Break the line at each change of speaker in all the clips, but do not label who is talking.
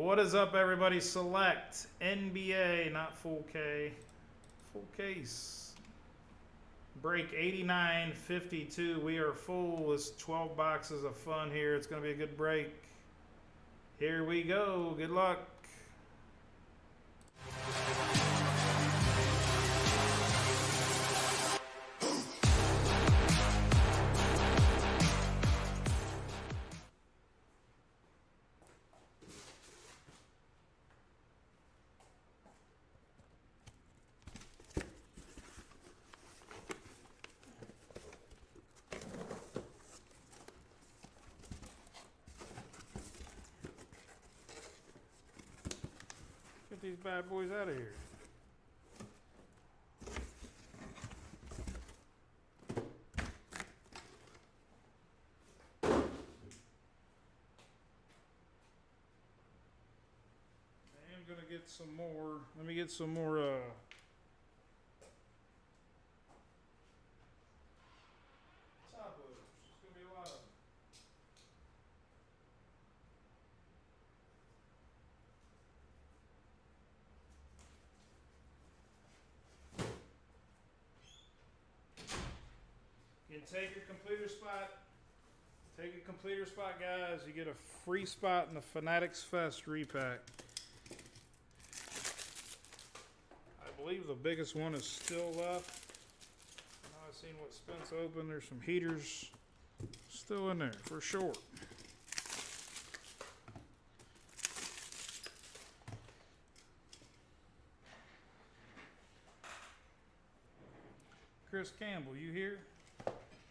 What is up, everybody? Select NBA, not full K, full case. Break 89.52. We are full. It's 12 boxes of fun here. It's going to be a good break. Here we go. Good luck. Get these bad boys out of here. I am going to get some more. Let me get some more top loaders. There's going to be a lot of them. You can take your completer spot. Take a completer spot, guys. You get a free spot in the Fanatics Fest repack. I believe the biggest one is still left. Now I've seen what Spence opened. There's some heaters still in there for sure. Chris Campbell, you here?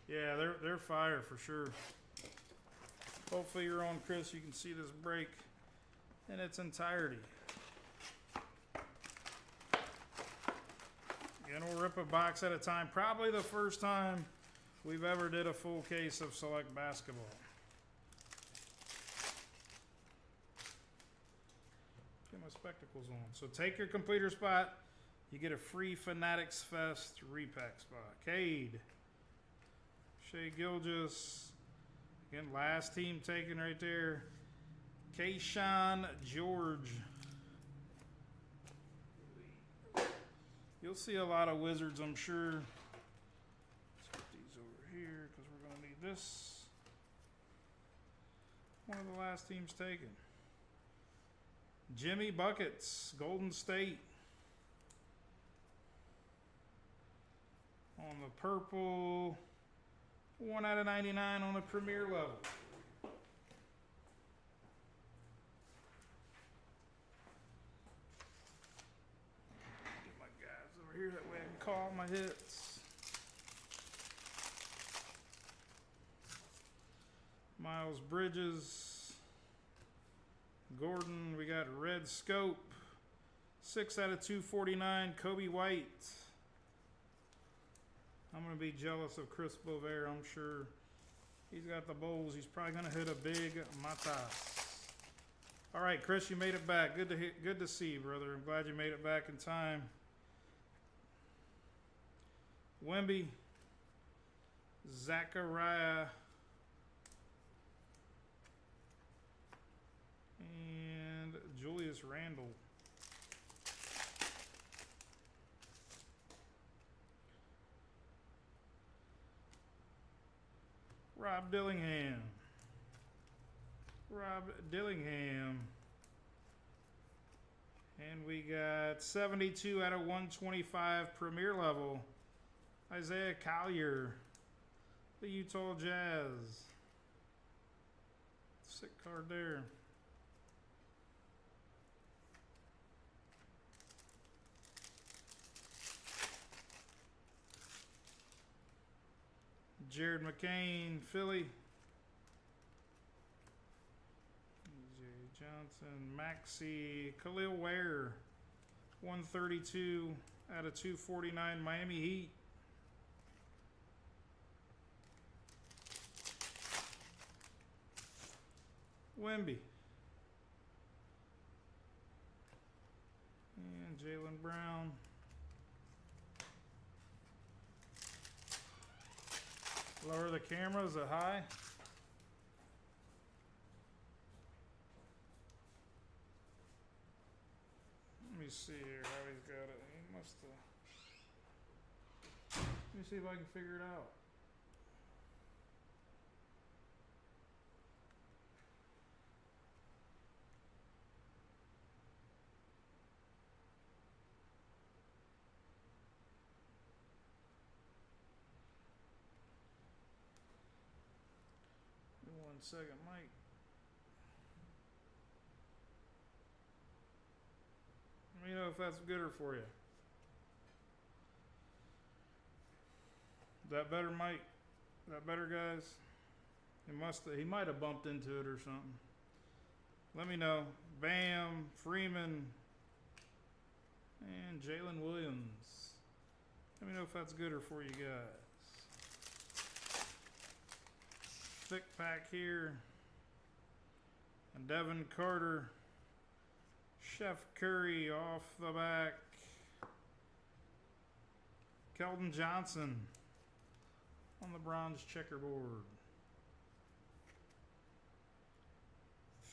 Yeah, they're fire for sure. Hopefully you're on, Chris. You can see this break in its entirety. Again, we'll rip a box at a time. Probably the first time we've ever did a full case of Select Basketball. Get my spectacles on. So take your completer spot. You get a free Fanatics Fest repack spot. Cade. Shai Gilgeous. Again, last team taken right there. Keyshawn George. You'll see a lot of Wizards, I'm sure. Let's put these over here because we're going to need this. One of the last teams taken. Jimmy Buckets, Golden State. On the purple. 1 out of 99 on the premier level. Get my guys over here, that way I can call my hits. Miles Bridges. Gordon, we got Red Scope. 6 out of 249, Kobe White. I'm going to be jealous of Chris Bovair, I'm sure. He's got the Bulls. He's probably going to hit a big Matas. All right, Chris, you made it back. Good to see you, brother. I'm glad you made it back in time. Wemby. Zachariah. And Julius Randle. Rob Dillingham. Rob Dillingham. And we got 72 out of 125 premier level. Isaiah Collier. The Utah Jazz. Sick card there. Jared McCain, Philly. Jay Johnson, Maxey, Khalil Ware, 132 out of 249, Miami Heat. Wemby. And Jaylen Brown. Lower the camera, is it high? me see here how he's got it. He must have. Let me see if I can figure it out. Give me 1 second, Mike. Let me know if that's gooder for you. Is that better, Mike? Is that better, guys? He might have bumped into it or something. Let me know. Bam, Freeman, and Jalen Williams. Let me know if that's gooder for you guys. Thick pack here. And Devin Carter. Chef Curry off the back. Keldon Johnson on the bronze checkerboard.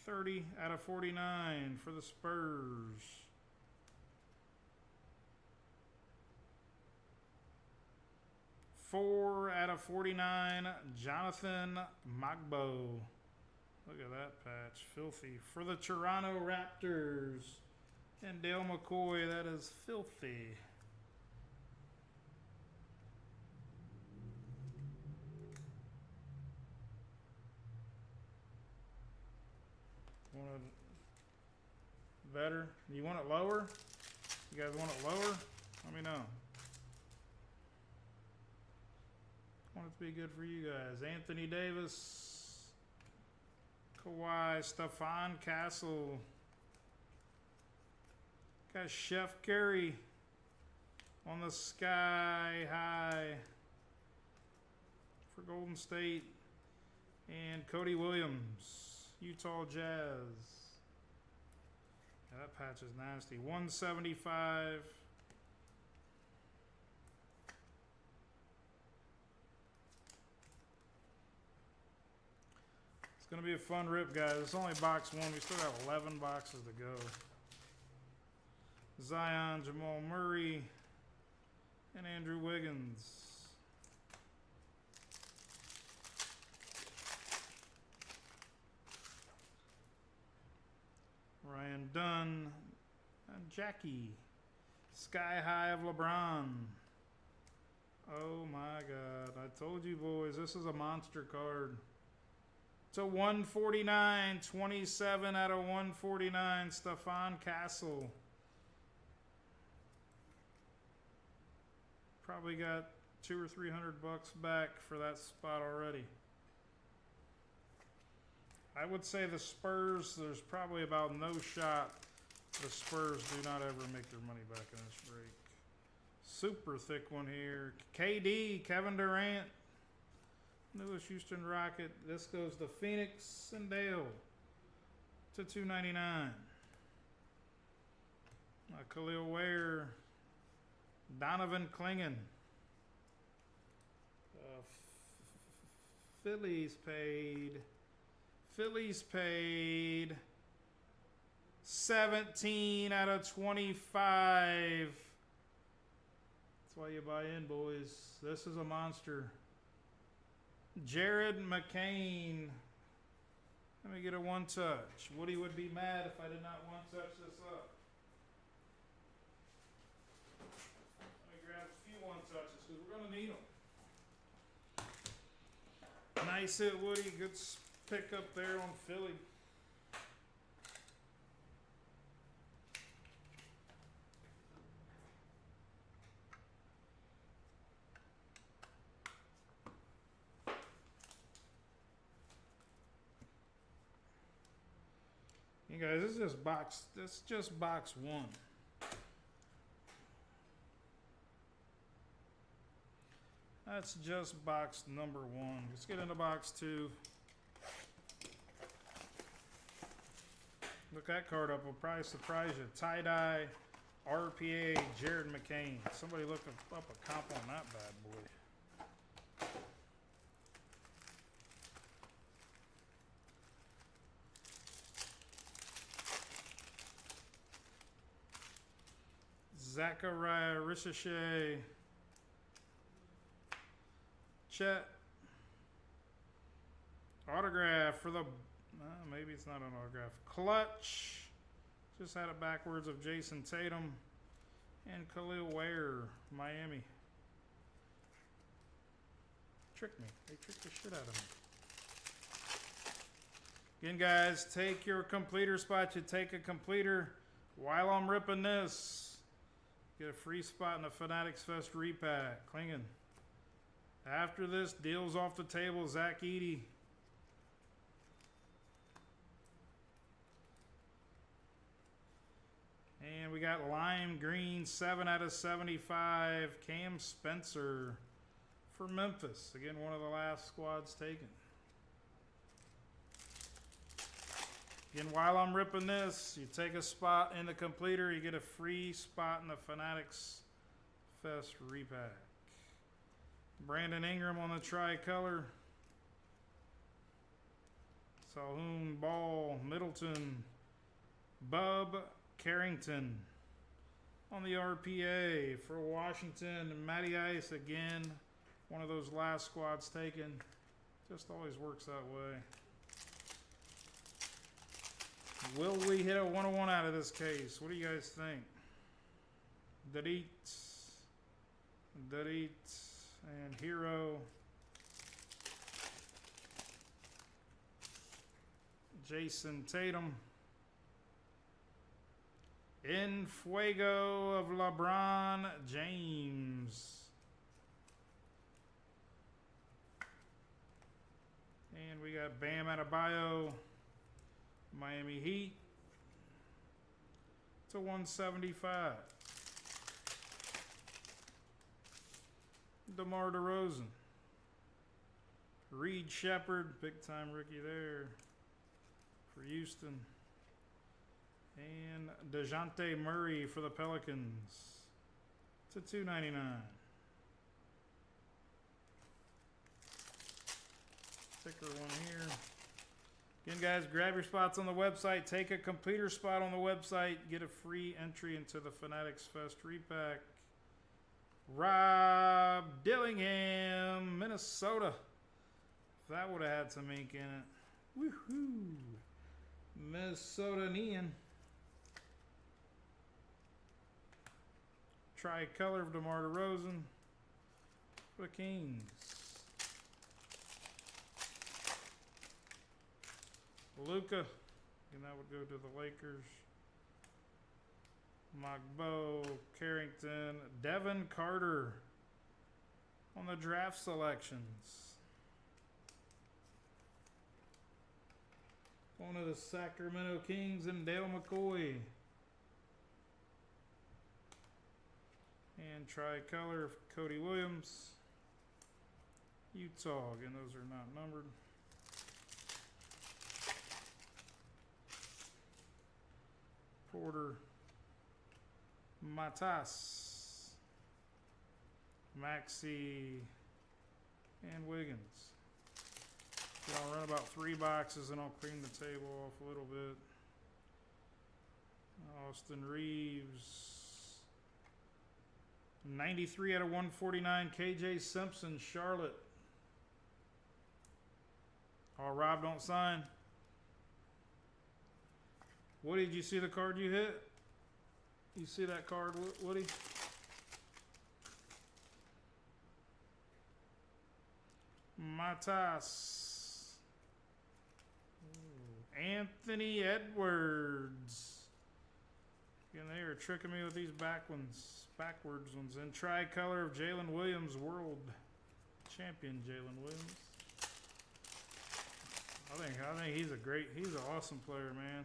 30 out of 49 for the Spurs. Four out of 49, Jonathan Magbo. Look at that patch, filthy. For the Toronto Raptors. And Dale McCoy, that is filthy. Want it better? You want it lower? You guys want it lower? Let me know. Want it to be good for you guys. Anthony Davis, Kawhi, Stephon Castle. Got Chef Curry on the sky high for Golden State. And Cody Williams, Utah Jazz. Yeah, that patch is nasty. 175. It's going to be a fun rip, guys. It's only box one. We still have 11 boxes to go. Zion, Jamal Murray, and Andrew Wiggins. Ryan Dunn and Jackie. Sky High of LeBron. Oh my God. I told you boys, this is a monster card. It's a 149, 27 out of 149, Stephon Castle. Probably got $200 or $300 back for that spot already. I would say the Spurs, there's probably about no shot the Spurs do not ever make their money back in this break. Super thick one here. KD, Kevin Durant. Newest Houston Rocket. This goes to Phoenix and Dale to $2.99. Khalil Ware. Donovan Clingan. Phillies paid 17 out of 25. That's why you buy in, boys. This is a monster. Jared McCain. Let me get a one touch. Woody would be mad if I did not one touch this up. Let me grab a few one touches because we're going to need them. Nice hit, Woody. Good pick up there on Philly. You guys, this is just box one. That's just box number one. Let's get into box two. Look that card up, will probably surprise you. Tie-dye, RPA, Jared McCain. Somebody look up a comp on that bad boy. Zachariah Ricochet. Chet. Autograph for the, maybe it's not an autograph. Clutch. Just had it backwards of Jason Tatum. And Khalil Ware, Miami. Tricked me. They tricked the shit out of me. Again, guys, take your completer spot. You take a completer. While I'm ripping this, get a free spot in the Fanatics Fest repack. Klingen. After this, deals off the table. Zach Edey. And we got lime green, 7 out of 75. Cam Spencer for Memphis. Again, one of the last squads taken. Again, while I'm ripping this, you take a spot in the completer, you get a free spot in the Fanatics Fest repack. Brandon Ingram on the tricolor. Sahun Ball, Middleton, Bub Carrington on the RPA for Washington. Matty Ice again, one of those last squads taken. Just always works that way. Will we hit a 101 out of this case? What do you guys think? Darit, and Hero. Jason Tatum. In Fuego of LeBron James. And we got Bam Adebayo, Miami Heat to 175. DeMar DeRozan. Reed Shepard, big time rookie there for Houston. And DeJounte Murray for the Pelicans to 299. Sticker one here. Again, guys, grab your spots on the website. Take a completer spot on the website. Get a free entry into the Fanatics Fest repack. Rob Dillingham, Minnesota. If that would have had some ink in it. Woohoo! Minnesotanian. Tricolor of DeMar DeRozan for the Kings. Luka, and that would go to the Lakers. Magbo, Carrington, Devin Carter on the draft selections. One of the Sacramento Kings and Dale McCoy. And tricolor of Cody Williams. Utah, again, those are not numbered. Porter, Matas, Maxey, and Wiggins. I'll run about 3 boxes and I'll clean the table off a little bit. Austin Reeves. 93 out of 149. KJ Simpson, Charlotte. Oh, Rob, don't sign. Woody, did you see the card you hit? You see that card, Woody? Matas. Anthony Edwards. Again, they are tricking me with these backwards ones. And tricolor of Jalen Williams, world champion Jalen Williams. I think he's an awesome player, man.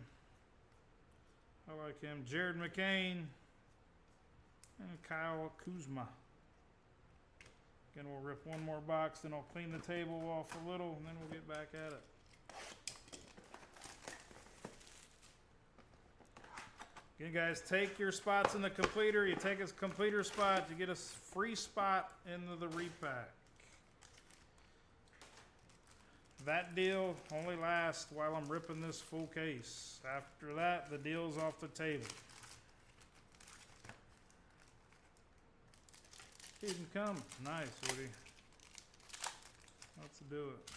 I like him. Jared McCain and Kyle Kuzma. Again, we'll rip one more box, then I'll clean the table off a little, and then we'll get back at it. Again, guys, take your spots in the completer. You take a completer spot, you get a free spot into the repack. That deal only lasts while I'm ripping this full case. After that, the deal's off the table. Keep him coming. Nice, Woody. Let's do it.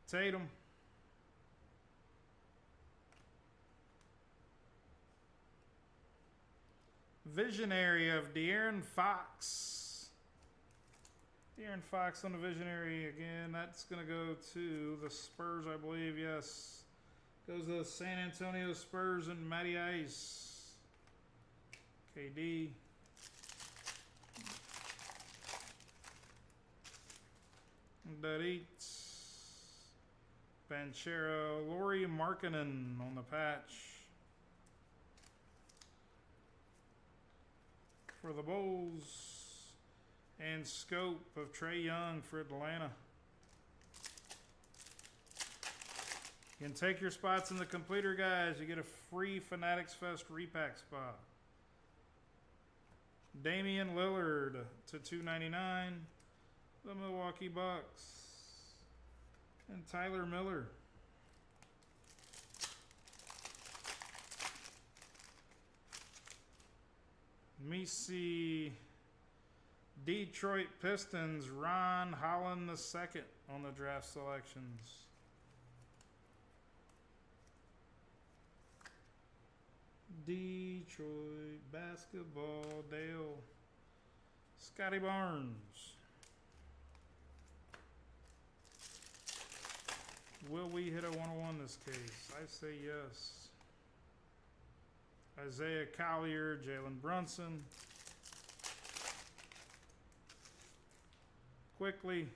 Tatum. Visionary of De'Aaron Fox. De'Aaron Fox on the Visionary again. That's going to go to the Spurs, I believe. Yes. Goes to the San Antonio Spurs and Matty Ice. KD. Daritz. Banchero. Lauri Markkanen on the patch. For the Bulls. And Scope of Trae Young for Atlanta. You can take your spots in the completer, guys. You get a free Fanatics Fest repack spot. Damian Lillard to $2.99. The Milwaukee Bucks. And Tyler Miller. Let me see. Detroit Pistons, Ron Holland II on the draft selections. Detroit basketball, Dale. Scotty Barnes. Will we hit a 101 this case? I say yes. Isaiah Collier, Jalen Brunson. Quickly.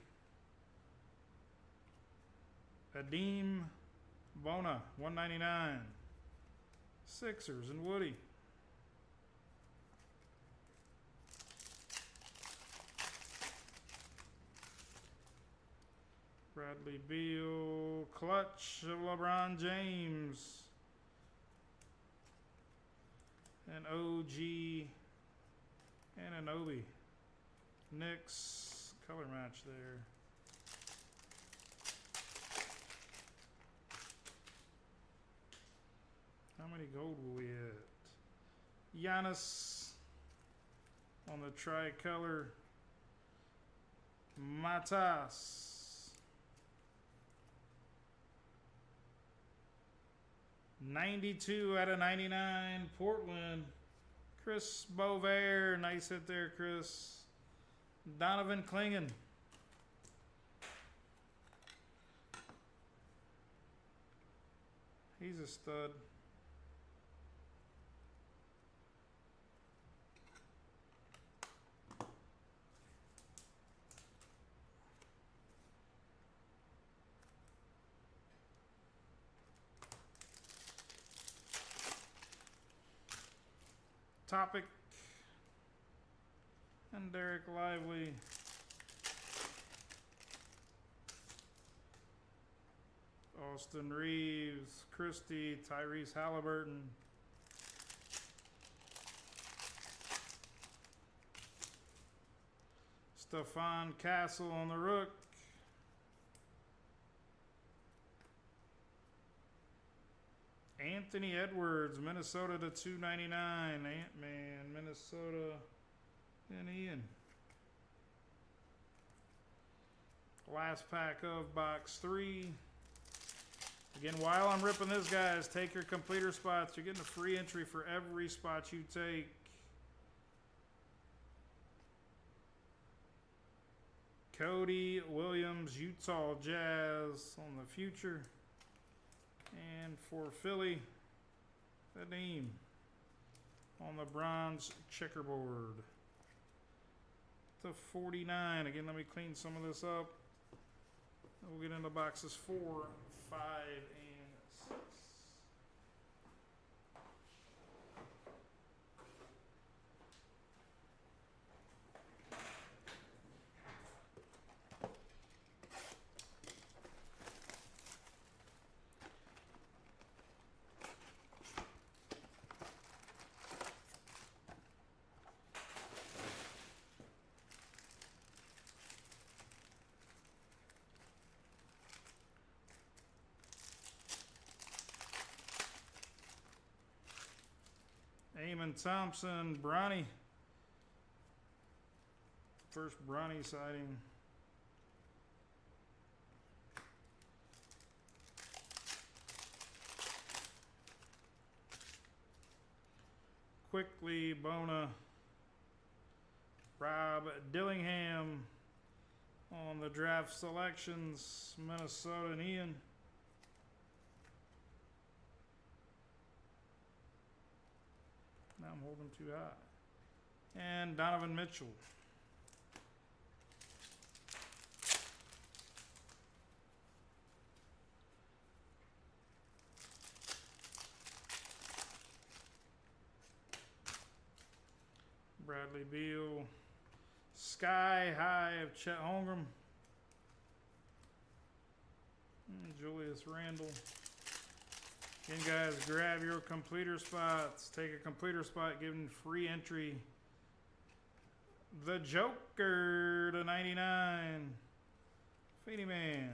Adeem Bona, $1.99. Sixers and Woody. Bradley Beal, clutch of LeBron James. And OG Anunoby. Knicks color match there. How many gold will we hit? Giannis on the tricolor. Matas. 92 out of 99. Portland. Chris Bovair. Nice hit there, Chris. Donovan Clingan. He's a stud. Topic and Derek Lively. Austin Reeves, Christie, Tyrese Halliburton. Stephon Castle on the Rook. Anthony Edwards, Minnesota to $2.99. Ant-Man, Minnesota, and Ian. Last pack of box 3. Again, while I'm ripping this, guys, take your completer spots. You're getting a free entry for every spot you take. Cody Williams, Utah Jazz on the future. And for Philly, Adeem on the bronze checkerboard. To 49. Again, let me clean some of this up. We'll get into boxes 4, 5, and 6. Eamon Thompson, Bronny First Bronny sighting. Quickly, Bona. Rob Dillingham on the draft selections. Minnesota and Ian. Now I'm holding too high. And Donovan Mitchell. Bradley Beal. Sky High of Chet Holmgren. And Julius Randle. Again, guys, grab your completer spots. Take a completer spot, give them free entry. The Joker to 99. Feeny Man.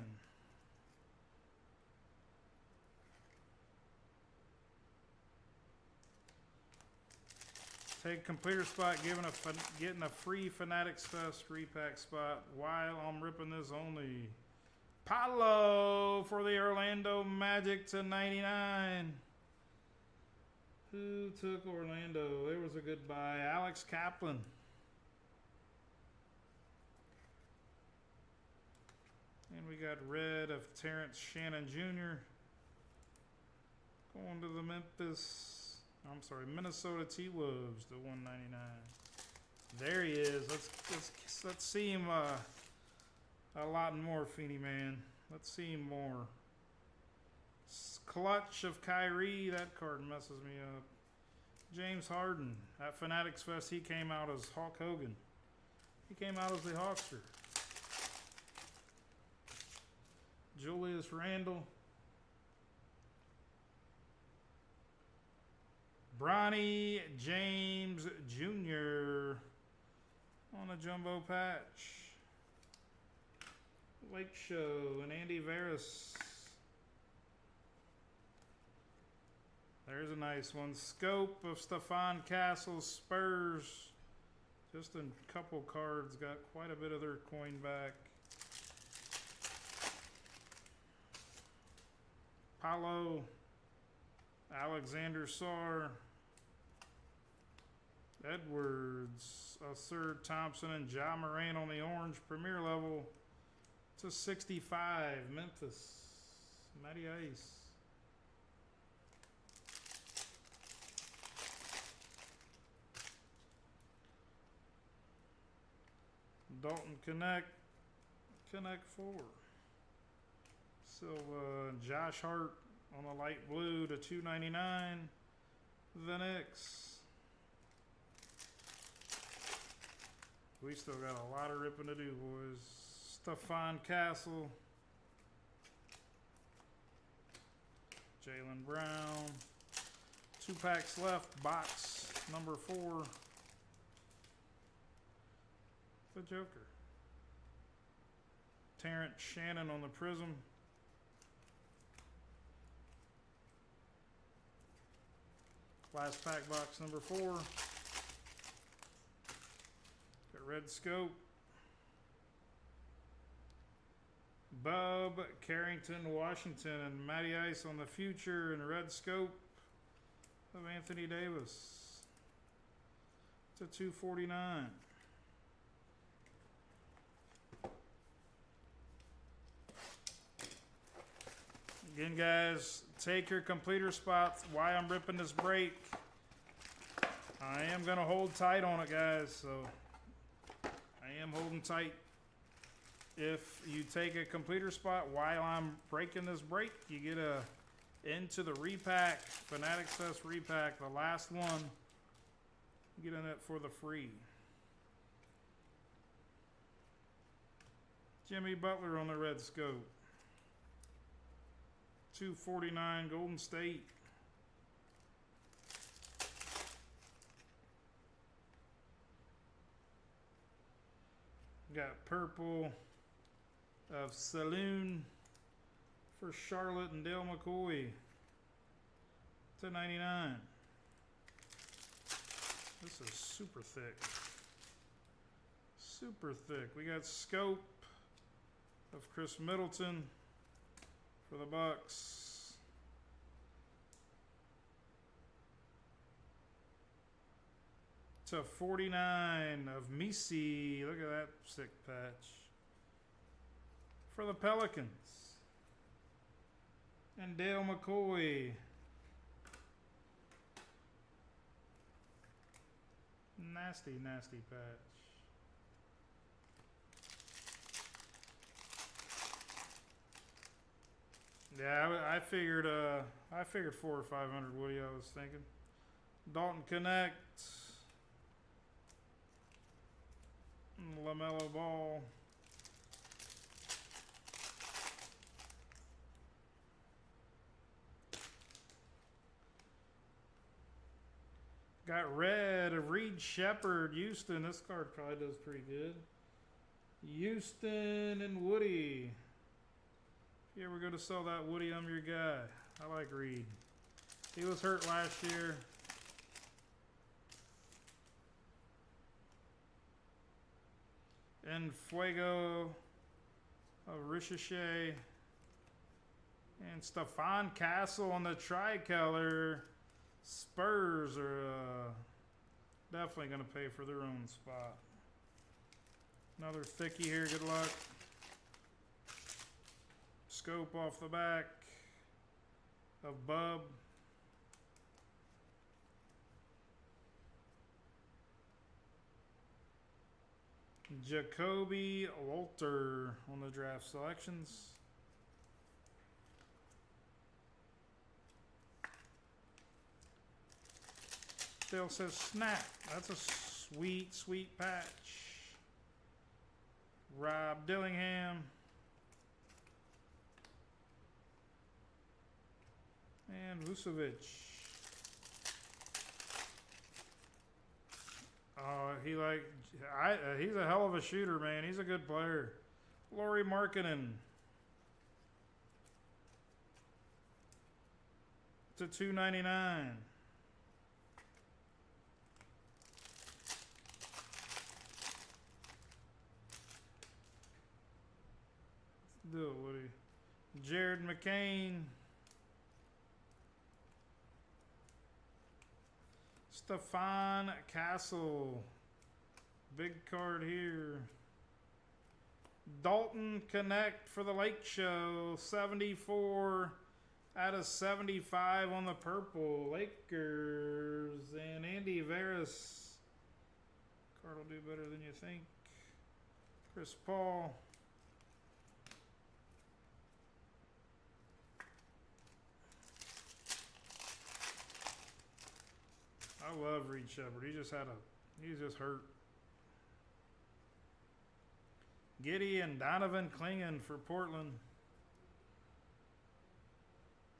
Take completer spot, getting a free Fanatics Fest repack spot while I'm ripping this only. Paolo for the Orlando Magic to 99. Who took Orlando? There was a good buy. Alex Kaplan. And we got red of Terrence Shannon Jr. Going to the Minnesota T-Wolves to 199. There he is. Let's see him a lot more, Feeny Man. Let's see him more. Clutch of Kyrie. That card messes me up. James Harden. At Fanatics Fest, he came out as Hulk Hogan. He came out as the Hawkster. Julius Randle. Bronny James Jr. on a jumbo patch. Lake Show and Andy Veras. There's a nice one. Scope of Stephon Castle Spurs. Just a couple cards. Got quite a bit of their coin back. Paolo. Alexander Sarr. Edwards. Sir Thompson and Ja Morant on the orange premier level. To 65, Memphis. Matty Ice. Dalton Connect 4. Silva, Josh Hart on the light blue to 299. The Knicks. We still got a lot of ripping to do, boys. Stephon Castle. Jaylen Brown. 2 packs left. Box number 4. The Joker. Terrence Shannon on the Prism. Last pack, box number 4. Got red scope. Bub Carrington, Washington, and Matty Ice on the future, and red scope of Anthony Davis to 249. Again, guys, take your completer spots. Why I'm ripping this break. I am going to hold tight on it, guys. So I am holding tight. If you take a completer spot while I'm breaking this break, you get into the repack, Fanatics Fest repack, the last one. Get in it for the free. Jimmy Butler on the red scope. 249 Golden State. Got purple of Saloon for Charlotte and Dale McCoy to 99. This is super thick. Super thick. We got Scope of Chris Middleton for the Bucks. To 49 of Misi. Look at that sick patch. For the Pelicans. And Dale McCoy. Nasty, nasty patch. Yeah, I figured 400 or 500 Woody, I was thinking. Dalton Connect. LaMelo Ball. Got red of Reed Shepherd, Houston. This card probably does pretty good. Houston and Woody. If you ever go to sell that Woody, I'm your guy. I like Reed. He was hurt last year. And Fuego of Ricochet. And Stefan Castle on the tricolor. Spurs are definitely going to pay for their own spot. Another thickie here. Good luck. Scope off the back of Bub. Jacoby Walter on the draft selections. Still says snap. That's a sweet, sweet patch. Rob Dillingham. And Vucevic. He's a hell of a shooter, man. He's a good player. Lauri Markkanen. To 299. Let's do it, Woody. Jared McCain. Stefan Castle. Big card here. Dalton Connect for the Lake Show. 74 out of 75 on the purple. Lakers. And Andy Veras. Card will do better than you think. Chris Paul. I love Reed Shepherd. He's just hurt. Giddy and Donovan Clingan for Portland.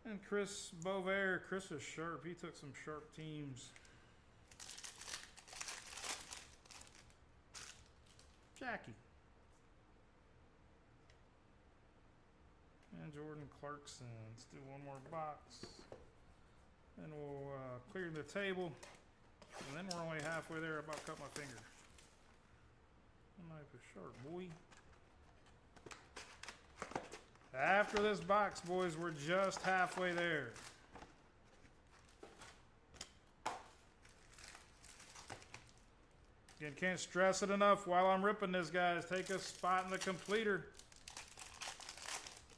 And Chris Bovair. Chris is sharp. He took some sharp teams. Jackie. And Jordan Clarkson. Let's do one more box. Then we'll clear the table. And then we're only halfway there. About cut my finger. My knife is sharp, boy. After this box, boys, we're just halfway there. Again, can't stress it enough while I'm ripping this, guys. Take a spot in the completer.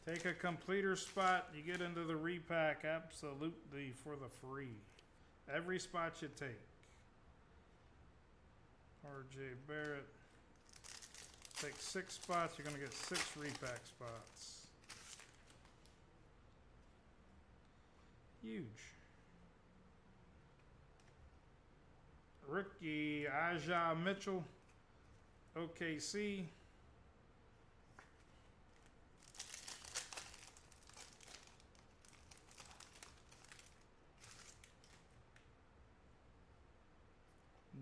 Take a completer spot. You get into the repack absolutely for the free. Every spot you take. RJ Barrett. Take 6 spots. You're going to get 6 repack spots. Huge. Rookie Aja Mitchell. OKC.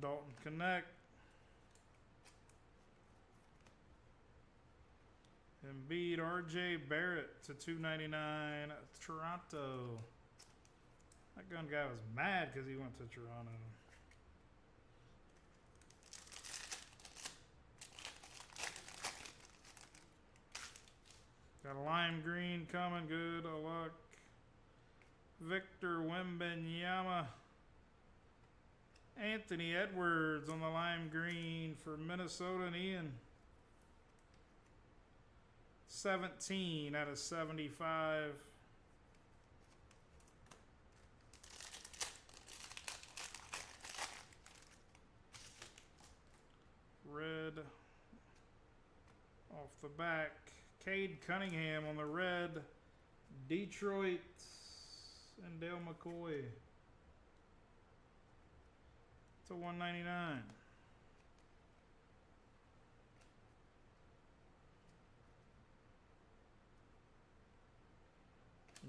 Dalton Connect. Embiid, RJ Barrett to 299. Toronto. That gun guy was mad because he went to Toronto. Got a lime green coming. Good luck. Victor Wembanyama. Anthony Edwards on the lime green for Minnesota and Ian. 17 out of 75. Red off the back. Cade Cunningham on the red. Detroit and Dale McCoy. It's a 199.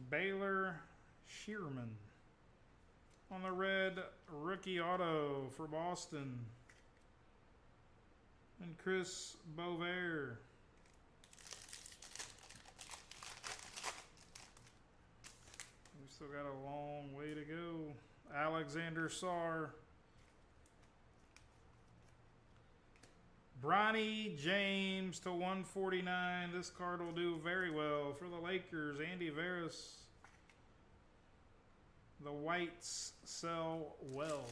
Baylor Shearman on the red. Rookie auto for Boston. And Chris Bovair. We still got a long way to go. Alexander Sarr. Bronny James to 149. This card will do very well for the Lakers. Andy Veras. The whites sell well.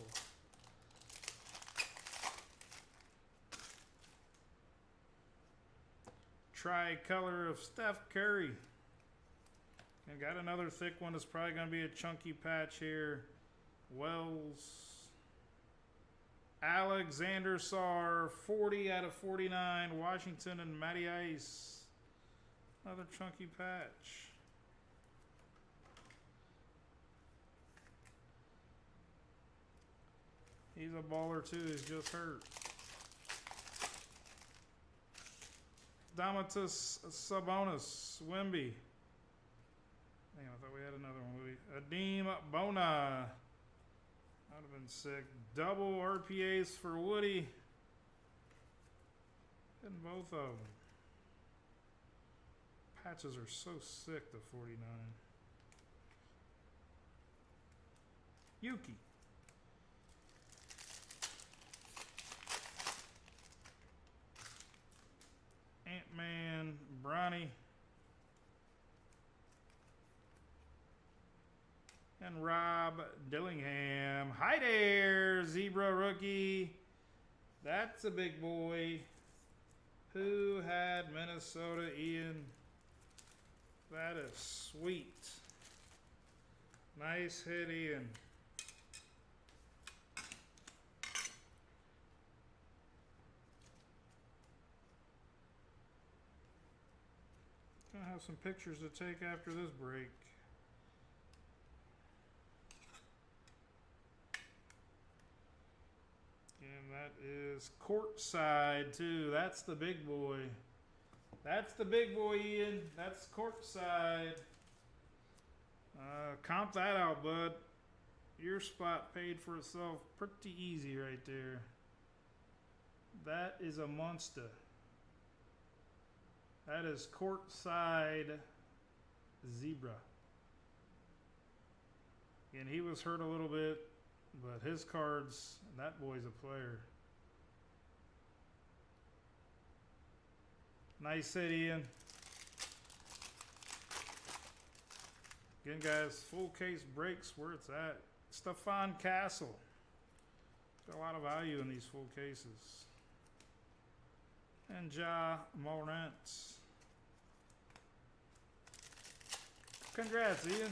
Tricolor of Steph Curry. And got another thick one. It's probably going to be a chunky patch here. Wells. Alexander Sarr, 40 out of 49. Washington and Matty Ice. Another chunky patch. He's a baller too. He's just hurt. Domantas Sabonis, Wemby. Damn, I thought we had another one. Adeem Bona. That would have been sick. Double RPAs for Woody. Getting both of them. Patches are so sick, the 49. Yuki. Ant-Man, Bronny. And Rob Dillingham. Hi there, Zebra rookie. That's a big boy. Who had Minnesota, Ian? That is sweet. Nice hit, Ian. Gonna have some pictures to take after this break. And that is courtside too. That's the big boy. That's the big boy, Ian. That's courtside. Comp that out, bud. Your spot paid for itself pretty easy right there. That is a monster. That is courtside Zebra. And he was hurt a little bit, but his cards, that boy's a player. Nice hit, Ian. Again, guys, full case breaks where it's at. Stephon Castle. Got a lot of value in these full cases. And Ja Morant. Congrats, Ian.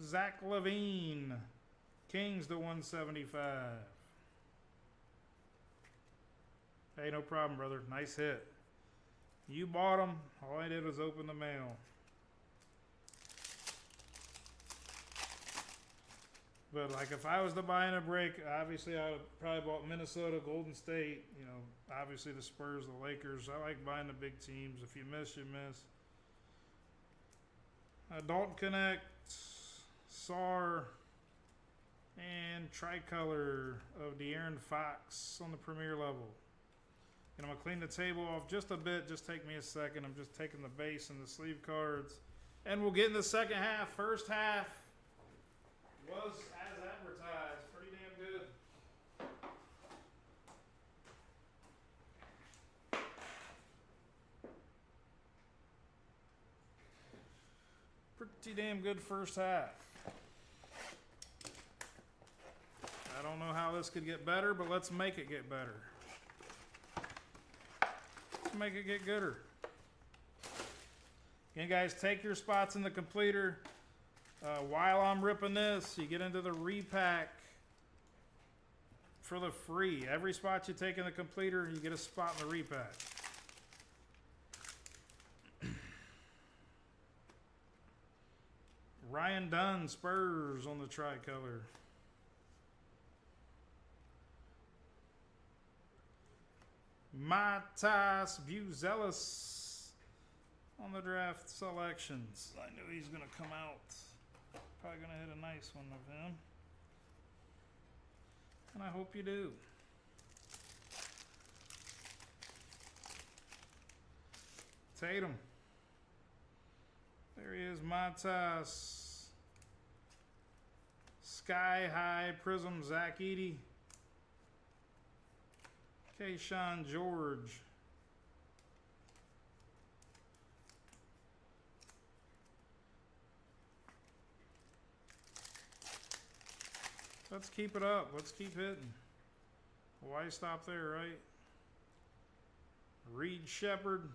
Zach LaVine. Kings to 175. Hey, no problem, brother. Nice hit. You bought them. All I did was open the mail. But, like, if I was to buy in a break, obviously I would have probably bought Minnesota, Golden State. You know, obviously the Spurs, the Lakers. I like buying the big teams. If you miss, you miss. Dalton Connect, Sarr, and Tricolor of De'Aaron Fox on the premier level. And I'm going to clean the table off just a bit. Just take me a second. I'm just taking the base and the sleeve cards. And we'll get in the second half. First half was as advertised. Pretty damn good. Pretty damn good first half. I don't know how this could get better, but let's make it get better. Let's make it get gooder. Again, guys, take your spots in the completer. While I'm ripping this, you get into the repack for the free. Every spot you take in the completer, you get a spot in the repack. Ryan Dunn, Spurs on the tricolor. Matas Buzelis on the draft selections. I knew he's going to come out. Probably going to hit a nice one of him. And I hope you do. Tatum. There he is, Matas. Sky High Prism, Zach Edey. Kayshawn George. Let's keep it up. Let's keep hitting. Why stop there, right? Reed Shepard.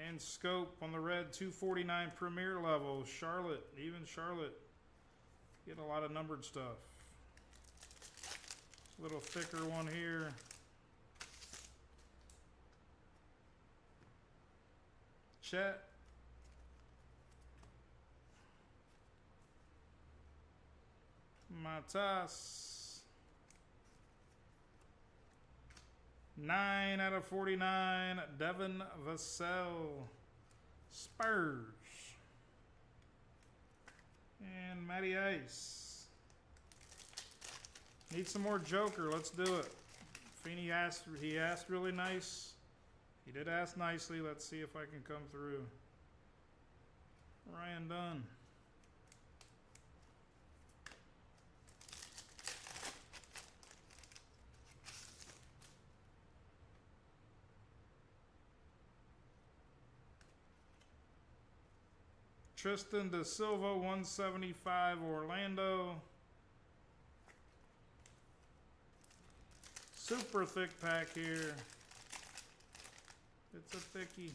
And Scope on the red 249 premier level. Charlotte, even Charlotte. Get a lot of numbered stuff. A little thicker one here. Chet. Matas. 9 out of 49. Devin Vassell. Spurs. And Matty Ice. Need some more Joker. Let's do it. Feeney asked. He asked really nice. He did ask nicely. Let's see if I can come through. Ryan Dunn. Tristan Da Silva, 175, Orlando. Super thick pack here. It's a thickie.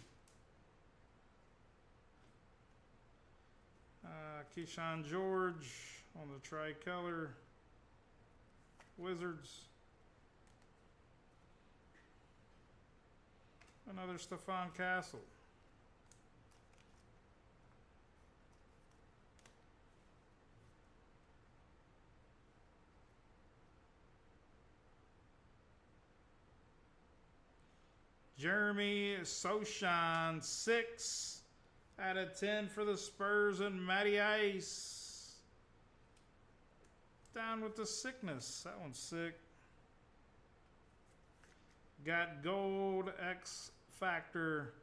Keyshawn George on the tricolor. Wizards. Another Stephon Castle. Jeremy Sochan, 6 out of 10 for the Spurs, and Matty Ice. Down with the sickness. That one's sick. Got gold X Factor.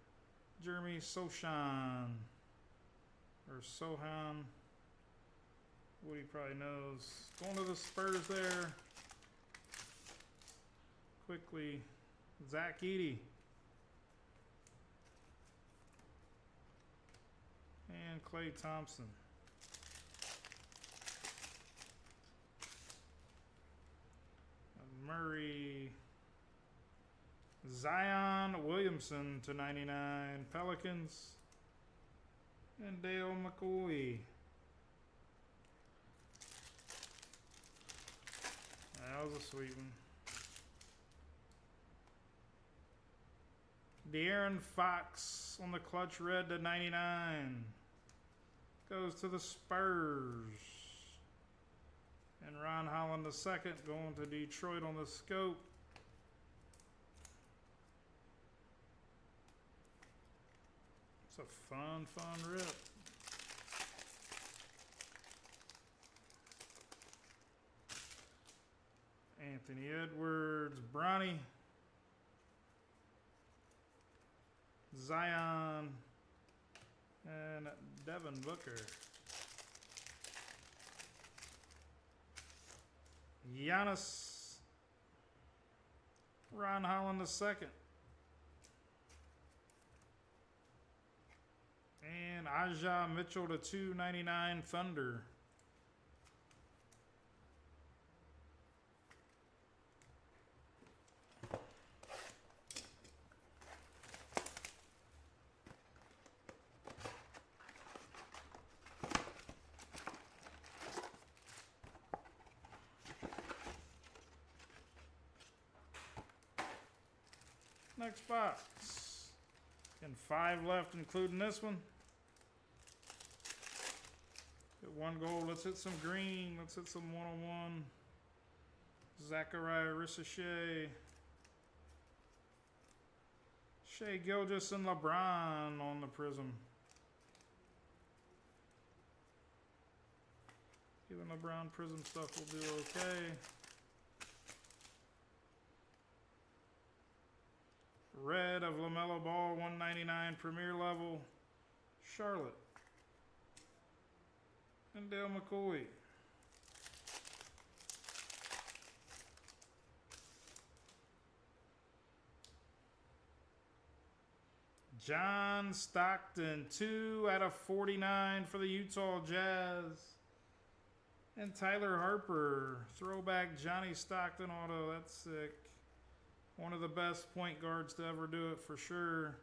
Jeremy Sochan. Or Sohan. Woody probably knows. Going to the Spurs there. Quickly. Zach Edey. And Klay Thompson. Murray. Zion Williamson to 99. Pelicans. And Dale McCoy. That was a sweet one. De'Aaron Fox on the clutch red to 99. Goes to the Spurs. And Ron Holland II going to Detroit on the scope. It's a fun rip. Anthony Edwards, Bronny. Zion. And Devin Booker. Giannis. Ron Holland II. Aja Mitchell to 299 Thunder. Next box. And 5 left, including this one. Get 1 gold. Let's hit some green. Let's hit some 101. Zachariah Rissache. Shea Gilgeous and LeBron on the prism. Even LeBron prism stuff will do okay. Red of LaMelo Ball, 199 Premier level. Charlotte. And Dale McCoy. John Stockton, 2 out of 49 for the Utah Jazz. And Tyler Harper, throwback Johnny Stockton auto. That's sick. One of the best point guards to ever do it for sure.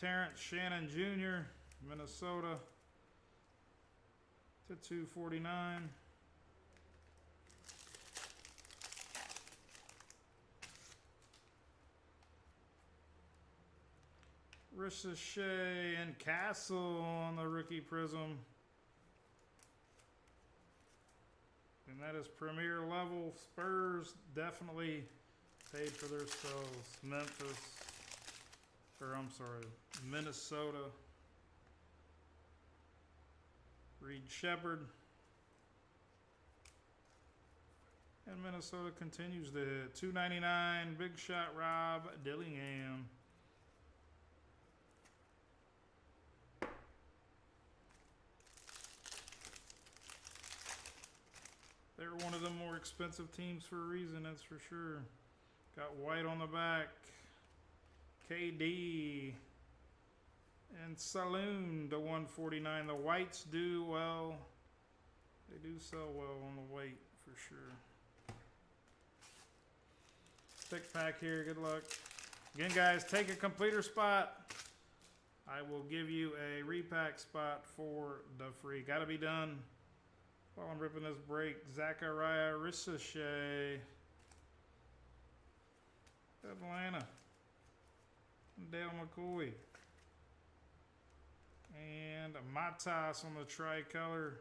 Terrence Shannon Jr., Minnesota, to 249. Rissache and Castle on the rookie prism. And that is premier level. Spurs definitely paid for themselves. Minnesota. Reed Shepherd. And Minnesota continues to hit. 299, Big Shot Rob Dillingham. They're one of the more expensive teams for a reason, that's for sure. Got White on the back. KD. And Saloon to 149. The Whites do well. They do sell well on the white for sure. Thick pack here. Good luck. Again, guys, take a completer spot. I will give you a repack spot for the free. Got to be done while I'm ripping this break. Zachariah Rissache. Atlanta. Dale McCoy. And Matas on the tricolor.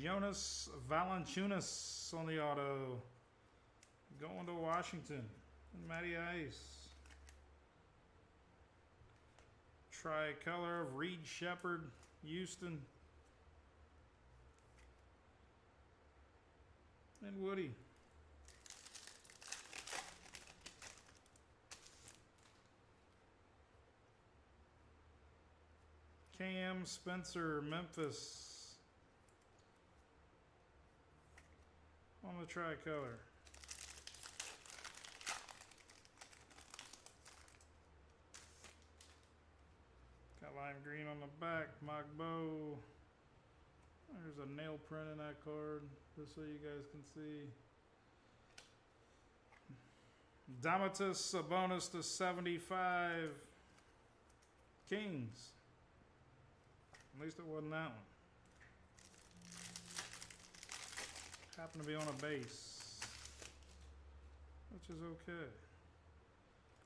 Jonas Valanciunas on the auto. Going to Washington. And Matty Ice. Tricolor of Reed Shepherd, Houston. And Woody. Cam Spencer, Memphis. On the tricolor. Got lime green on the back. Magbo. There's a nail print in that card, just so you guys can see. Domantas Sabonis to 75. Kings. At least it wasn't that one. Happened to be on a base, which is okay.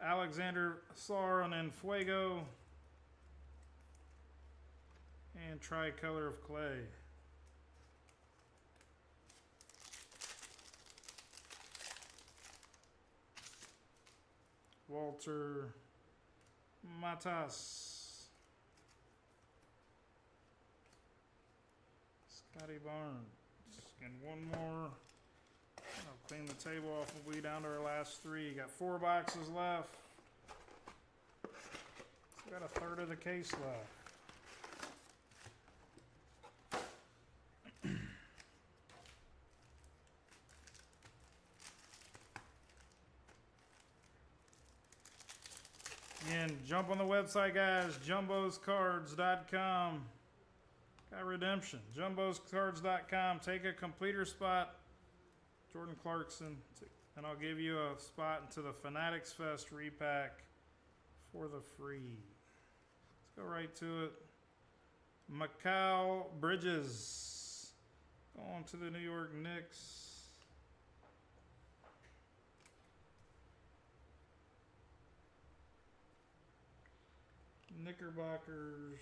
Alexander Sauron and Fuego. And tricolor of Clay. Walter Matas. Scotty Barnes. And one more. I'll clean the table off and we'll be down to our last 3. Got 4 boxes left. Still got a third of the case left. Jump on the website, guys. Jumboscards.com. Got redemption. Jumboscards.com. Take a completer spot. Jordan Clarkson. And I'll give you a spot into the Fanatics Fest repack for the free. Let's go right to it. Mikal Bridges. Going to the New York Knicks. Knickerbockers,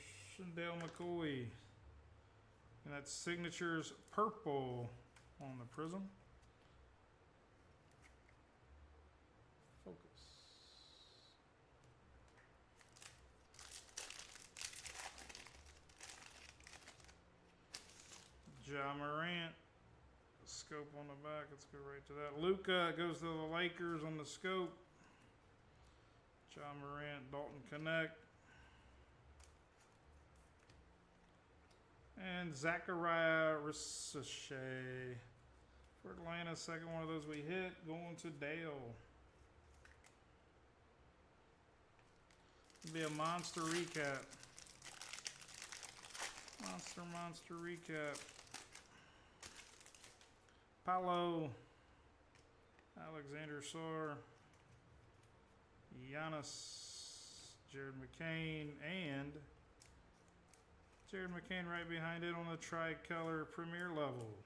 Dale McCoy. And that's signatures purple on the prism. Focus. Ja Morant. Scope on the back. Let's go right to that. Luka goes to the Lakers on the scope. Ja Morant, Dalton Connect. And Zachariah Ricochet for Atlanta. Second one of those we hit. Going to Dale. It'll be a monster recap. Monster recap. Paolo. Alexander Sarr. Giannis. Jared McCain. And Jared McCain right behind it on the tricolor premier level.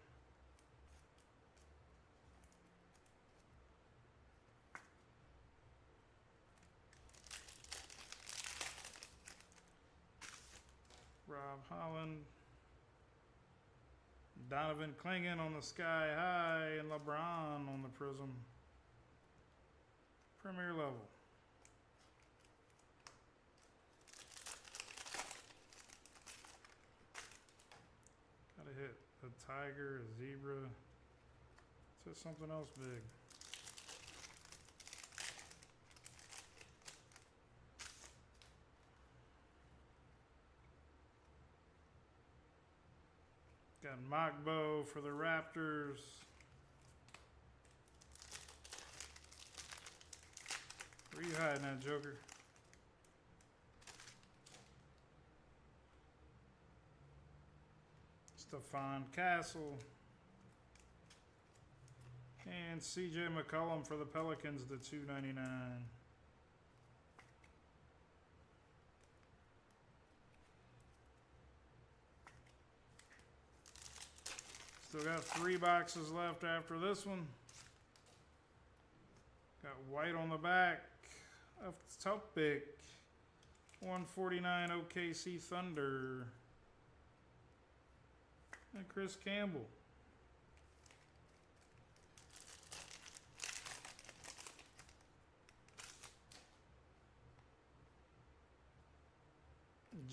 Rob Holland. Donovan Clingan on the Sky High and LeBron on the prism. Premier level. Hit a tiger, a zebra. It's just something else big. Got Magbo for the Raptors. Where you hiding at, Joker? Stephon Castle. And CJ McCollum for the Pelicans, the $2.99. Still got 3 boxes left after this one. Got white on the back of Topic. 149 OKC Thunder. And Chris Campbell.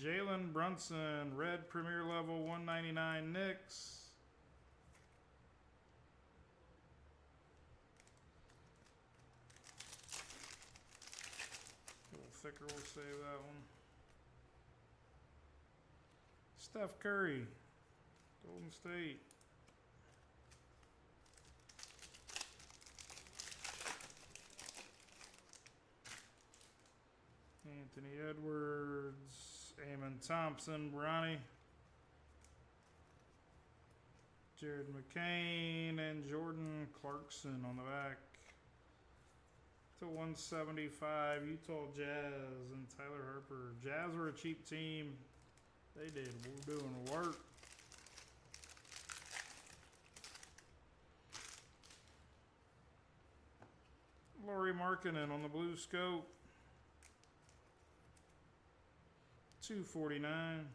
Jalen Brunson, red premier level 199 Knicks. A little thicker, we'll save that one. Steph Curry, Golden State. Anthony Edwards, Amon Thompson, Bronny, Jared McCain, and Jordan Clarkson on the back. To 175, Utah Jazz and Tyler Harper. Jazz were a cheap team. They did. We're doing work. Lauri Markkanen on the blue scope. 249.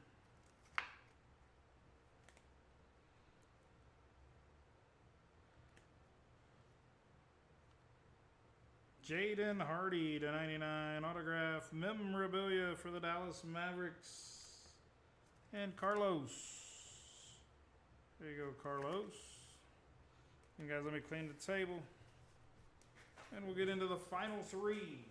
Jaden Hardy to 99. Autograph memorabilia for the Dallas Mavericks. And Carlos. There you go, Carlos. And guys, let me clean the table. And we'll get into the final 3.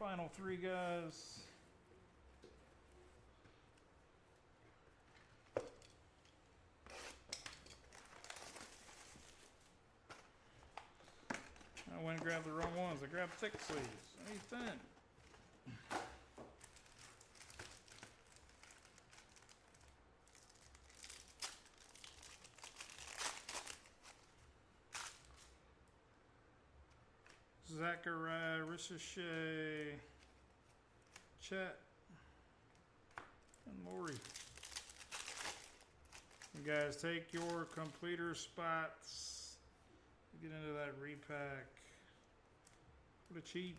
final 3 guys. I went and grabbed the wrong ones. I grabbed thick sleeves. I need thin. Zachariah, Ricochet, Chet, and Lori. You guys take your completer spots. Get into that repack. What a cheat.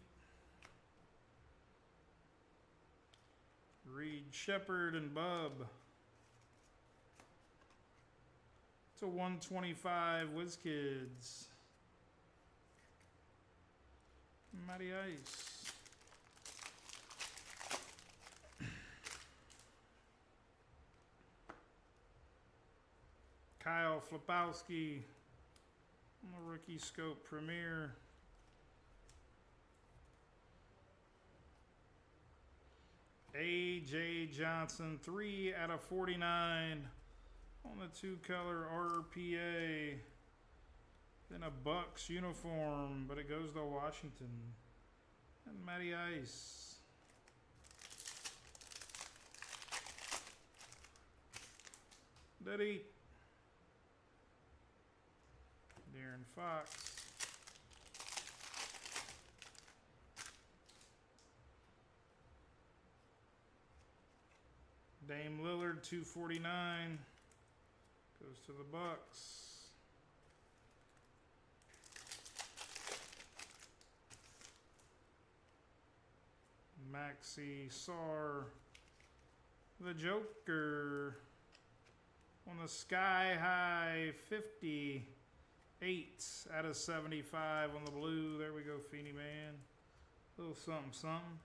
Reed Shepard and Bub. It's a 125 WizKids. Matty Ice. Kyle Flipowski. Rookie Scope Premier. A.J. Johnson, 3 out of 49 on the 2-color RPA. Then a Bucks uniform, but it goes to Washington. And Matty Ice. Diddy. Darren Fox. Dame Lillard, 249. Goes to the Bucks. Maxi Sar. The Joker. On the Sky High, 58 out of 75 on the blue. There we go, Feeny Man. A little something, something.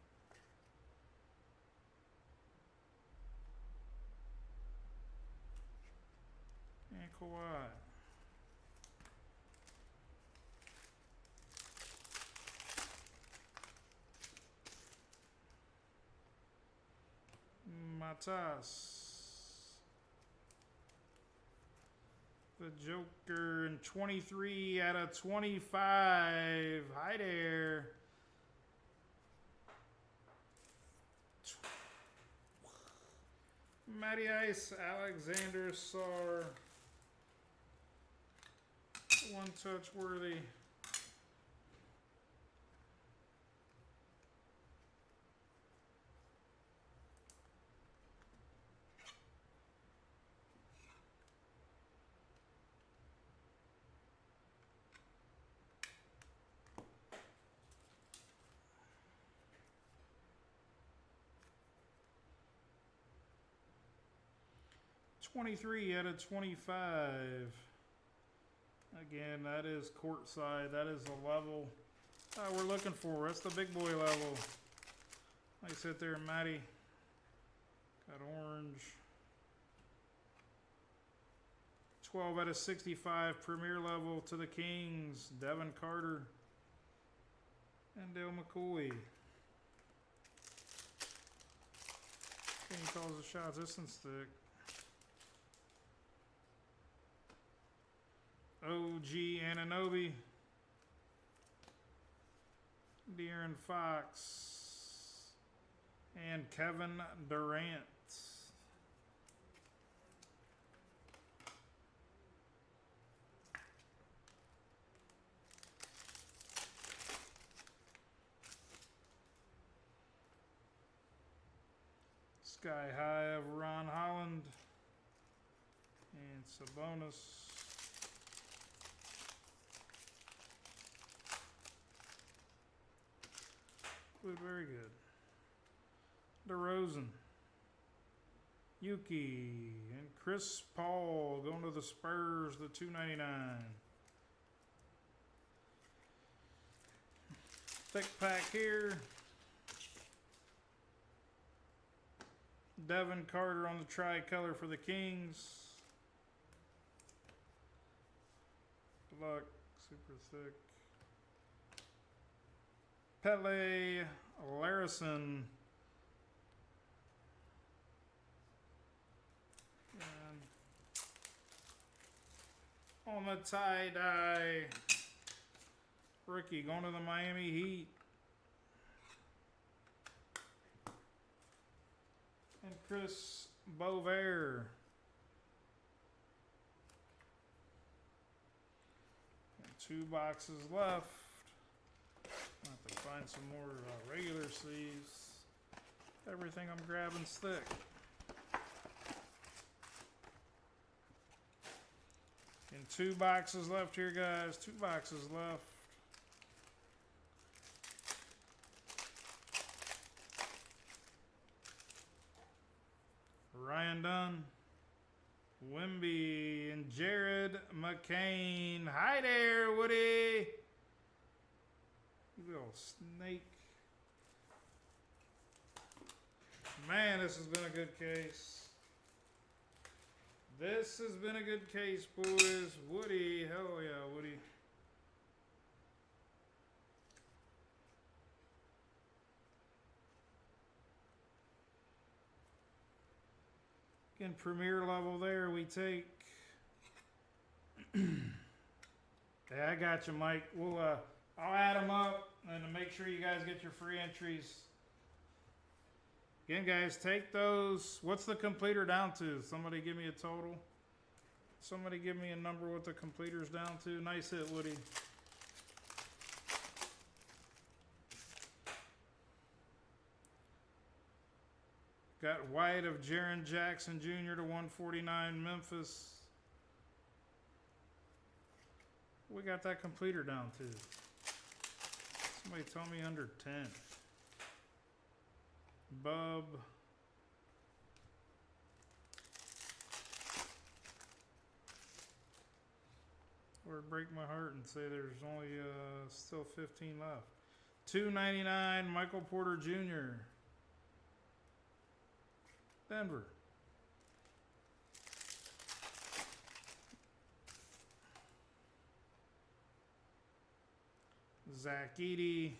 And Kawhi. Matas. The Joker and 23 out of 25. Hi there. Matty Ice, Alexander Sarr. One touch worthy. $23 out of 25. Again, that is courtside. That is the level we're looking for. That's the big boy level. I sit there, Matty. Got orange. 12 out of 65 premier level to the Kings. Devin Carter and Dale McCoy. King calls the shots. Distance stick. OG Anunoby. De'Aaron Fox. And Kevin Durant. Sky High of Ron Holland. And Sabonis. Very good. DeRozan. Yuki. And Chris Paul going to the Spurs, the $2.99. Thick pack here. Devin Carter on the tricolor for the Kings. Good luck. Super thick. Pele Larison. And on the tie-dye, rookie going to the Miami Heat. And Chris Bovair. And 2 boxes left. I'll have to find some more regular sleeves. Everything I'm grabbing's thick. And 2 boxes left here, guys. 2 boxes left. Ryan Dunn, Wemby, and Jared McCain. Hi there, Woody. You little snake. Man, this has been a good case. This has been a good case, boys. Woody, hell yeah, Woody. Again, premier level there, we take. Yeah, I got you, Mike. We'll I'll add them up and to make sure you guys get your free entries. Again, guys, take those. What's the completer down to? Somebody give me a total. Somebody give me a number what the completer's down to. Nice hit, Woody. Got White of Jaren Jackson Jr. to 149 Memphis. We got that completer down to. Somebody tell me under 10. Bub. Or break my heart and say there's only still 15 left. $2.99 Michael Porter Jr. Denver. Zach Edey.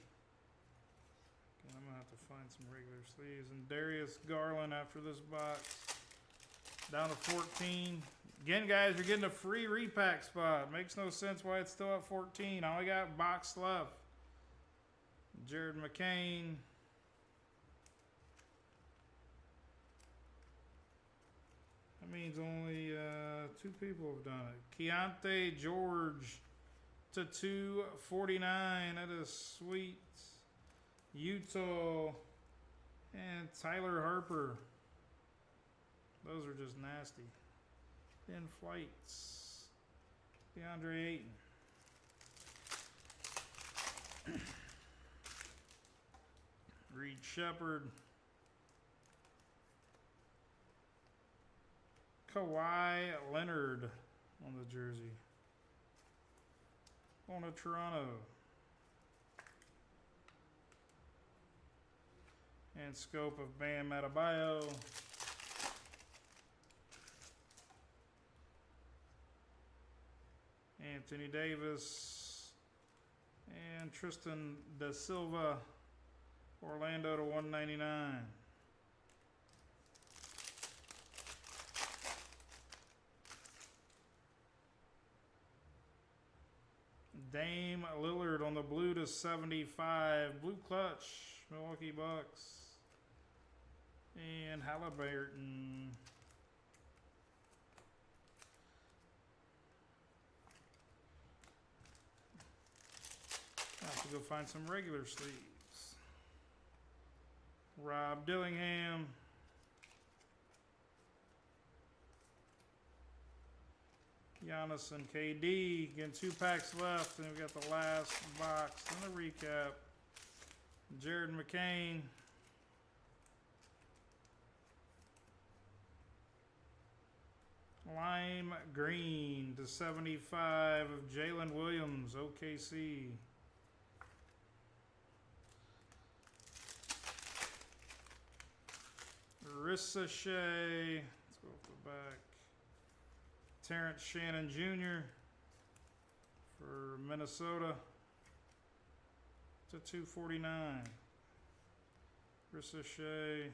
I'm going to have to find some regular sleeves. And Darius Garland after this box. Down to 14. Again, guys, you're getting a free repack spot. Makes no sense why it's still at 14. I only got a box left. Jared McCain. That means only 2 people have done it. Keontae George to 249. That is sweet. Utah and Tyler Harper. Those are just nasty. In flights. DeAndre Ayton. Reed Shepard. Kawhi Leonard on the jersey. On to Toronto. And scope of Bam Adebayo. Anthony Davis. And Tristan Da Silva. Orlando to 199. Dame Lillard on the blue to 75. Blue clutch. Milwaukee Bucks. And Halliburton. I have to go find some regular sleeves. Rob Dillingham. Giannis and KD. Again, 2 packs left. And we got the last box and the recap. Jared McCain. Lime green to 75 of Jalen Williams, OKC. Rissa Shea. Let's go off the back. Terrence Shannon Jr. for Minnesota to 249. Ricochet.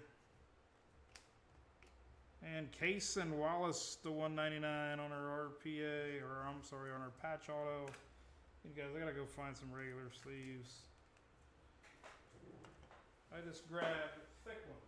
And Kaysen Wallace, the 199 on her RPA, or I'm sorry, on her patch auto. You guys, I gotta go find some regular sleeves. I just grabbed thick ones.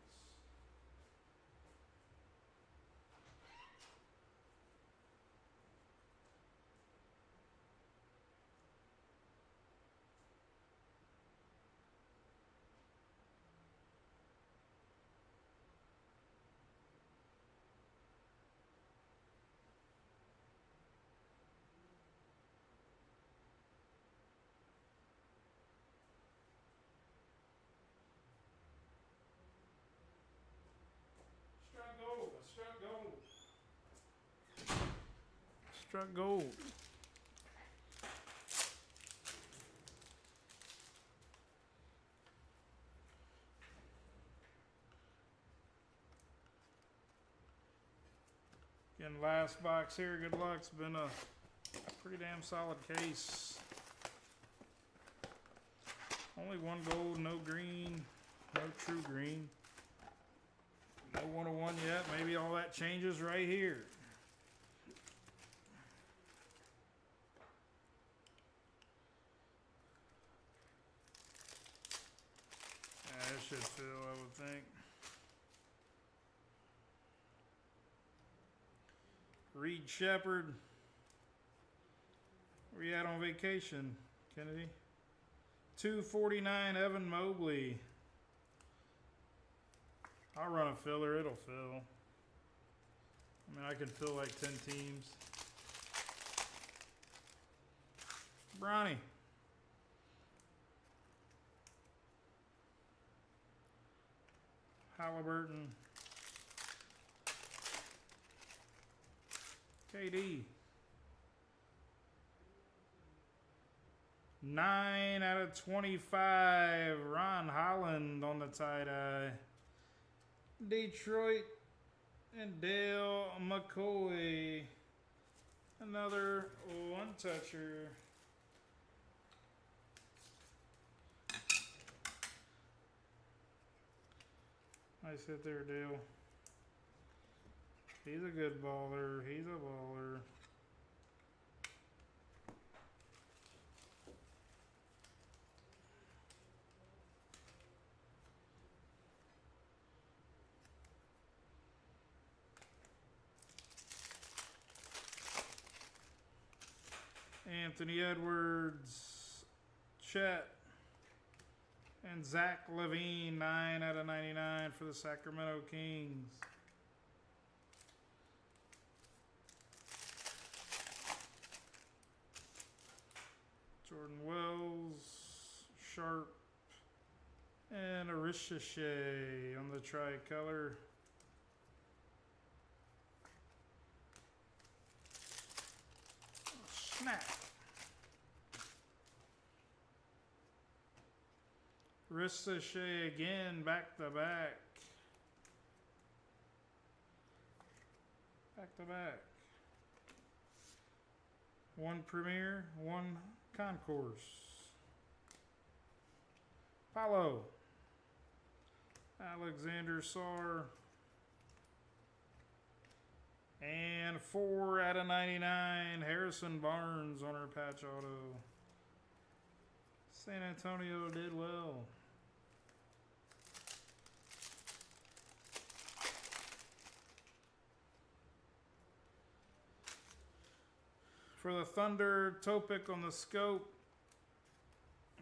Struck gold. I struck gold. Struck gold. Again, last box here. Good luck. It's been a pretty damn solid case. Only one gold, no green, no true green. No 101 yet. Maybe all that changes right here. That should fill, I would think. Reed Shepard. Where you at on vacation, Kennedy? 249 Evan Mobley. I'll run a filler, it'll fill. I mean, I could fill like 10 teams. Bronny. Halliburton. KD. 9 out of 25. Ron Holland on the tie-dye. Detroit and Dale McCoy. Another one-toucher. Nice hit there, Dale. He's a good baller. He's a baller. Anthony Edwards, Chet, and Zach LaVine, 9 out of 99 for the Sacramento Kings. Jordan Wells, Sharp, and Ricochet on the tricolor. Snap. Ricochet again, back to back. Back to back. One Premier, one Concourse. Paulo. Alexander Sarr. And 4 out of 99, Harrison Barnes on our patch auto. San Antonio did well. For the Thunder, Topic on the scope.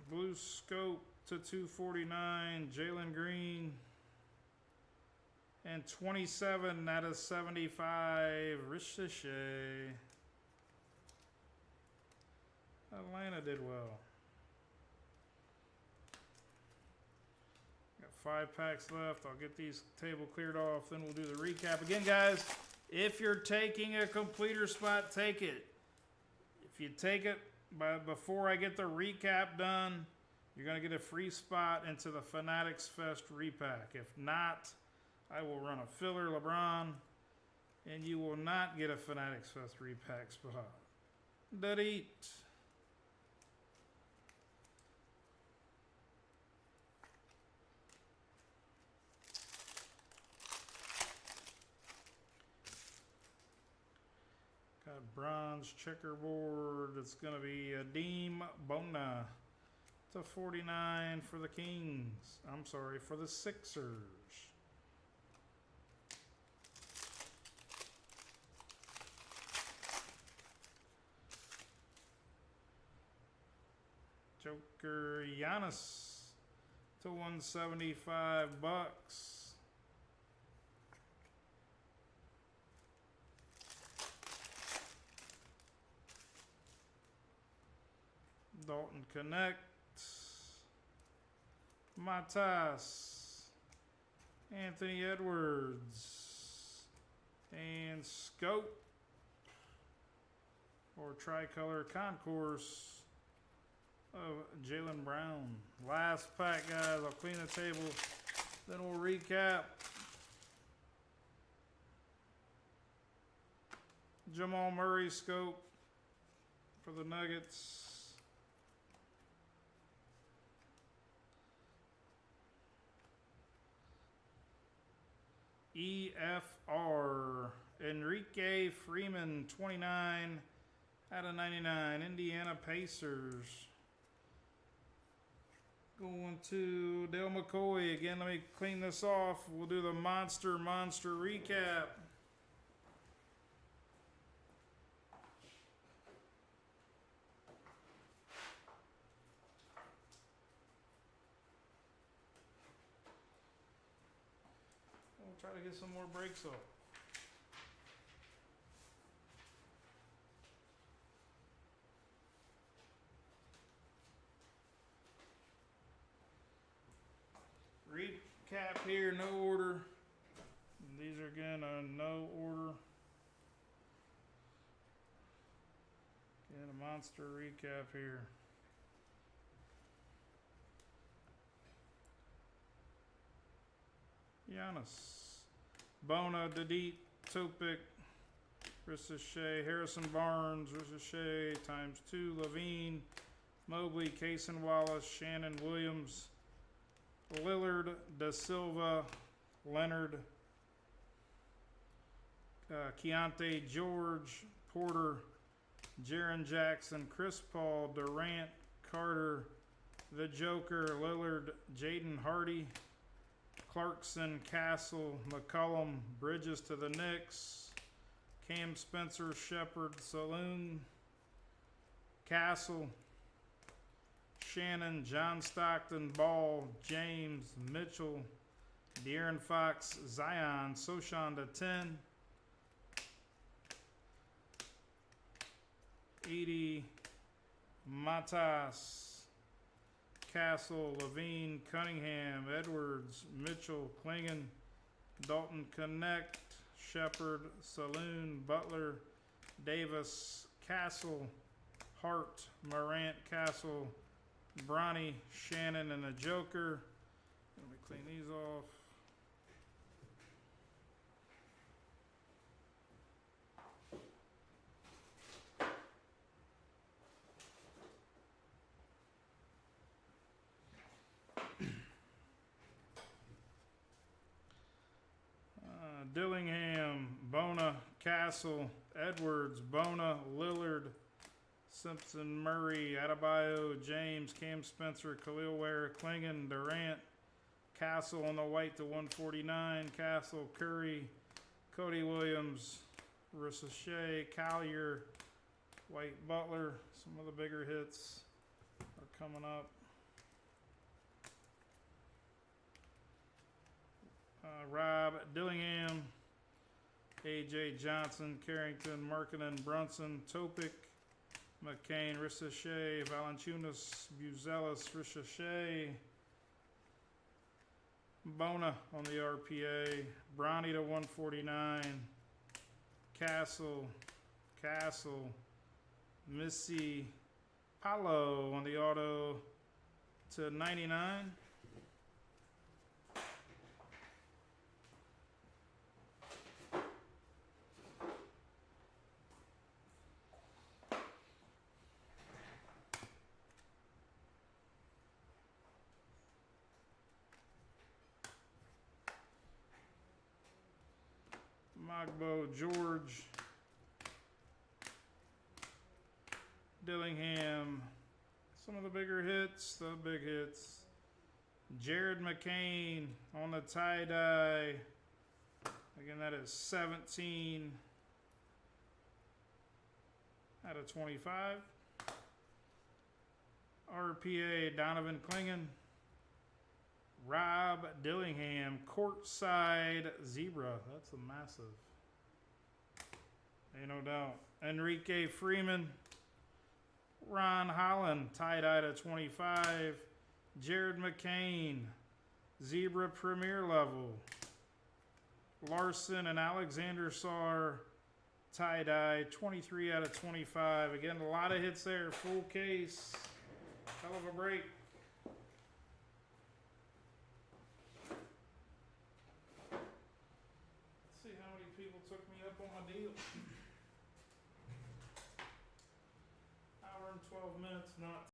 Blue scope to 249, Jalen Green. And 27 out of 75, Ricochet. Atlanta did well. Got 5 packs left. I'll get these table cleared off, then we'll do the recap. Again, guys, if you're taking a completer spot, take it. If you take it before I get the recap done, you're going to get a free spot into the Fanatics Fest repack. If not, I will run a filler LeBron, and you will not get a Fanatics Fest repack spot. Delete. bronze checkerboard. It's going to be Adeem Bona to 49 for the Kings. I'm sorry, for the Sixers. Joker Giannis to 175 bucks. Dalton Connect. Matas. Anthony Edwards. And Scope. Or Tricolor Concourse of Jaylen Brown. Last pack, guys. I'll clean the table. Then we'll recap. Jamal Murray scope for the Nuggets. EFR. Enrique Freeman, 29 out of 99. Indiana Pacers. Going to Dale McCoy. Again, let me clean this off. We'll do the monster recap. We'll try to get some more breaks off. Recap here, no order. These are again no order. Again, a monster recap here. Giannis, Bona, Dadit, Topic, Ricochet, Harrison Barnes, Ricochet ×2, Levine, Mobley, Cason Wallace, Shannon Williams, Lillard, Da Silva, Leonard, Keontae George, Porter, Jaren Jackson, Chris Paul, Durant, Carter, the Joker, Lillard, Jaden Hardy, Clarkson, Castle, McCollum, Bridges to the Knicks, Cam Spencer, Shepard, Saloon, Castle, Shannon, John Stockton, Ball, James, Mitchell, De'Aaron Fox, Zion, Sochan to 10, Edie, Matas, Castle, Levine, Cunningham, Edwards, Mitchell, Klingon, Dalton Connect, Shepard, Saloon, Butler, Davis, Castle, Hart, Morant, Castle, Bronny, Shannon, and the Joker. Let me clean these off. Dillingham, Bona, Castle, Edwards, Bona, Lillard, Simpson, Murray, Adebayo, James, Cam Spencer, Khalil Ware, Klingon, Durant, Castle on the white to 149, Castle, Curry, Cody Williams, Ricochet, Collier, White, Butler. Some of the bigger hits are coming up. Rob Dillingham, AJ Johnson, Carrington, Markkanen, Brunson, Topic, McCain, Ricochet, Valanciunas, Buzelis, Ricochet, Bona on the RPA, Bronny to 149, Castle, Missy, Paolo on the auto to 99. Magbo, George, Dillingham. Some of the bigger hits, the big hits. Jared McCain on the tie-dye. Again, that is 17 out of 25. RPA, Donovan Clingan. Rob Dillingham, courtside zebra. That's a massive. Ain't no doubt. Enrique Freeman. Ron Holland, tie-dye to 25. Jared McCain, zebra premier level. Larson and Alexander Sarr, tie-dye, 23 out of 25. Again, a lot of hits there. Full case. Hell of a break. Let's see how many people took me up on my deal. Hour and 12 minutes, not